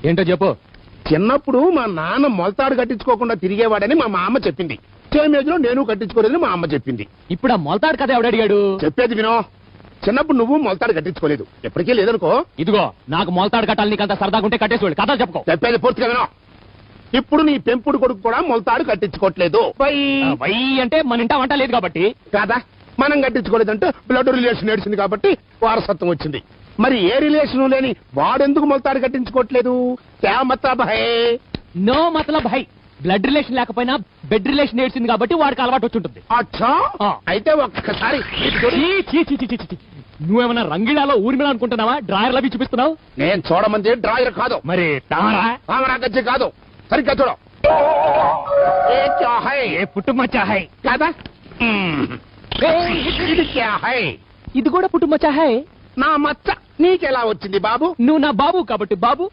ఏంటో చెప్పు. చిన్నప్పుడు మా నాన్న మొలతాడు కట్టించుకోకుండా తిరిగేవాడని మా అమ్మ చెప్పింది. సేమ్ లో నేను కట్టించుకోలేదని మా అమ్మ చెప్పింది. ఇప్పుడు ఆ మొలతాడు కథ ఎవడడిగాడు? చెప్పేది వినో. చిన్నప్పుడు నువ్వు మొలతాడు కట్టించుకోలేదు, ఎప్పటికీ లేదనుకో. ఇదిగో నాకు మొలతాడు కట్టాలి, నీకంత సరదాగుంటే కట్టేసుకోండి. కథ చెప్పుకో. చెప్పేది పూర్తిగా వినో. ఇప్పుడు నీ పెంపుడు కొడుకు కూడా మొలతాడు కట్టించుకోవట్లేదు. వై అంటే మన ఇంట వంట లేదు కాబట్టి కాదా? మనం కట్టించుకోలేదంటే బ్లడ్ రిలేషన్ ఏడ్చింది కాబట్టి వారసత్వం వచ్చింది. మరి ఏ రిలేషన్ లేని వాడెందుకు మొలతాడు కట్టించుకోవట్లేదు? క్యా మతలబ్ హై? నో మతలబ్ హై. బ్లడ్ రిలేషన్ లేకపోయినా బెడ్ రిలేషన్ ఏడ్చింది కాబట్టి వాడికి అలవాటు వచ్చుంటుంది. అచ్చా, అయితే ఒక్కసారి నువ్వేమన్నా రంగిళాలో ఊర్మిళ అనుకుంటున్నావా? డ్రాయర్ లవి చూపిస్తున్నావు. నేను చూడమంది డ్రాయర్ కాదు, మరి తామరా గజ్జి కాదు. సరిగ్గా చూడు. ఏ క్యా హై? ఏ పుట్టుమచ్చా హై కాదా? ఇది క్యా హై? ఇది కూడా పుట్టుమచ్చా హై. నా మచ్చ నీకెలా వచ్చింది బాబు? నువ్వు నా బాబు కాబట్టి బాబు.